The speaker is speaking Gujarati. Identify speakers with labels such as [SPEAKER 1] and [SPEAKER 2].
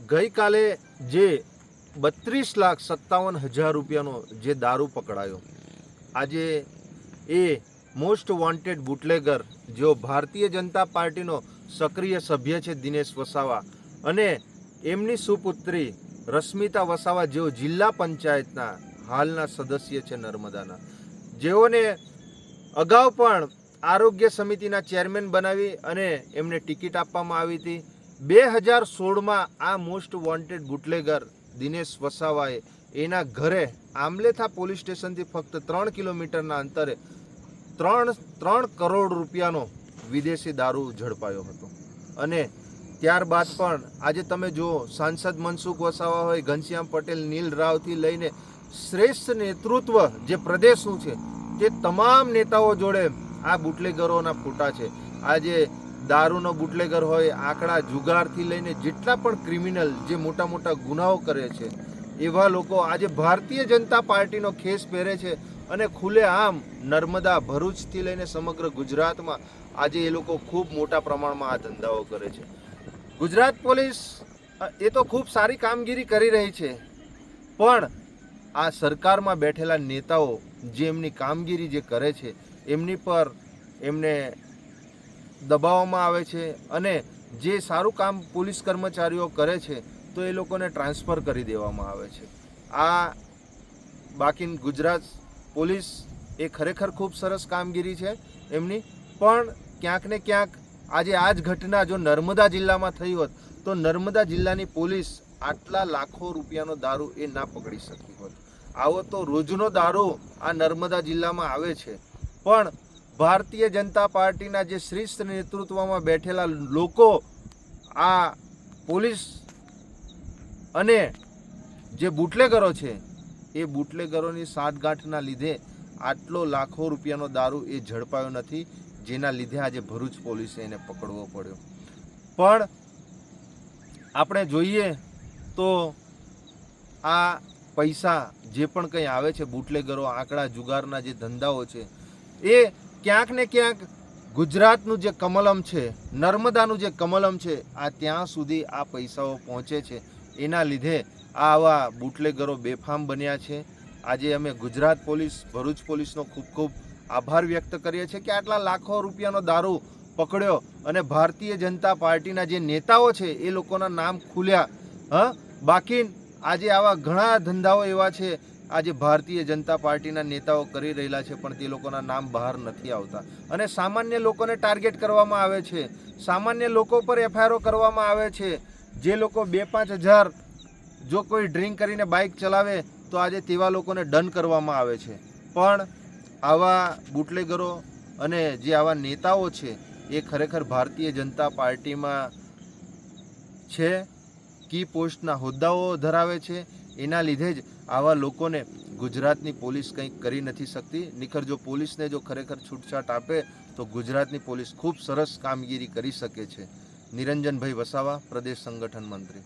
[SPEAKER 1] ગઈ કાલે જે 32,57,000 રૂપિયાનો જે દારૂ પકડાયો, આજે એ મોસ્ટ વોન્ટેડ બુટલેગર જેઓ ભારતીય જનતા પાર્ટીનો સક્રિય સભ્ય છે દિનેશ વસાવા અને એમની સુપુત્રી રશ્મિતા વસાવા, જેઓ જિલ્લા પંચાયતના હાલના સદસ્ય છે નર્મદાના, જેઓને અગાઉ પણ આરોગ્ય સમિતિના ચેરમેન બનાવી અને એમને ટિકિટ આપવામાં આવી હતી. 2016માં આ મોસ્ટ વોન્ટેડ બુટલેગર દિનેશ વસાવાએ એના ઘરે આમલેથા પોલીસ સ્ટેશનથી ફક્ત 3 કિલોમીટરના અંતરે 3 કરોડ રૂપિયાનો વિદેશી દારૂ ઝડપાયો હતો. અને ત્યારબાદ પણ આજે તમે જુઓ, સાંસદ મનસુખ વસાવા હોય, ઘનશ્યામ પટેલ, નીલ રાવથી લઈને શ્રેષ્ઠ નેતૃત્વ જે પ્રદેશનું છે તે તમામ નેતાઓ જોડે આ બુટલેગરોના ફોટા છે. આજે દારૂનો બુટલેગર હોય, આંકડા જુગારથી લઈને જેટલા પણ ક્રિમિનલ જે મોટા મોટા ગુનાઓ કરે છે એવા લોકો આજે ભારતીય જનતા પાર્ટીનો ખેસ પહેરે છે અને ખુલ્લેઆમ નર્મદા, ભરૂચથી લઈને સમગ્ર ગુજરાતમાં આજે એ લોકો ખૂબ મોટા પ્રમાણમાં આ ધંધાઓ કરે છે. ગુજરાત પોલીસ એ તો ખૂબ સારી કામગીરી કરી રહી છે, પણ આ સરકારમાં બેઠેલા નેતાઓ જે એમની કામગીરી જે કરે છે એમની પર એમને દબાવવામાં આવે છે અને જે સારું કામ પોલીસ કર્મચારીઓ કરે છે તો એ લોકોને ટ્રાન્સફર કરી દેવામાં આવે છે. આ બાકી ગુજરાત પોલીસ એ ખરેખર ખૂબ સરસ કામગીરી છે એમની, પણ ક્યાંક ને ક્યાંક આજે આ જ ઘટના જો નર્મદા જિલ્લામાં થઈ હોત તો નર્મદા જિલ્લાની પોલીસ આટલા લાખો રૂપિયાનો દારૂ એ ના પકડી શકી હોત. આવો તો રોજનો દારૂ આ નર્મદા જિલ્લામાં આવે છે, પણ ભારતીય જનતા પાર્ટીના જે શ્રેષ્ઠ નેતૃત્વમાં બેઠેલા લોકો આ પોલીસ અને જે બુટલેગરો છે એ બુટલેગરોની સાંઠગાંઠના લીધે આટલો લાખો રૂપિયાનો દારૂ એ ઝડપાયો નથી, જેના લીધે આજે ભરૂચ પોલીસે એને પકડવો પડ્યો. પણ આપણે જોઈએ તો આ પૈસા જે પણ કંઈ આવે છે, બુટલેગરો, આંકડા જુગારના જે ધંધાઓ છે, એ ક્યાંક ને ક્યાંક ગુજરાતનું જે કમલમ છે, નર્મદાનું જે કમલમ છે, આ ત્યાં સુધી આ પૈસાઓ પહોંચે છે. એના લીધે આવા બુટલેગરો બેફામ બન્યા છે. આજે અમે ગુજરાત પોલીસ, ભરૂચ પોલીસનો ખૂબ ખૂબ આભાર વ્યક્ત કરીએ છીએ કે આટલા લાખો રૂપિયાનો દારૂ પકડ્યો અને ભારતીય જનતા પાર્ટીના જે નેતાઓ છે એ લોકોના નામ ખુલ્યા. બાકી આજે આવા ઘણા ધંધાઓ એવા છે આજે ભારતીય જનતા પાર્ટીના નેતાઓ કરી રહેલા છે, પણ તે લોકોના નામ બહાર નથી આવતા અને સામાન્ય લોકોને ટાર્ગેટ કરવામાં આવે છે. સામાન્ય લોકો પર એફઆઈઆર કરવામાં આવે છે. જે લોકો 2-5 હજાર જો કોઈ ડ્રિંક કરીને બાઇક ચલાવે તો આજે તેવા લોકોને દંડ કરવામાં આવે છે. પણ આવા બુટલેગરો અને જે આવા નેતાઓ છે એ ખરેખર ભારતીય જનતા પાર્ટીમાં છે, કી પોસ્ટના હોદ્દાઓ ધરાવે છે. એના લીધે જ આવા લોકોને ગુજરાતની પોલીસ કંઈક કરી નથી શકતી. નિખર જો પોલીસને જો ખરેખર છૂટછાટ આપે તો ગુજરાતની પોલીસ ખૂબ સરસ કામગીરી કરી શકે છે. નિરંજનભાઈ વસાવા, પ્રદેશ સંગઠન મંત્રી.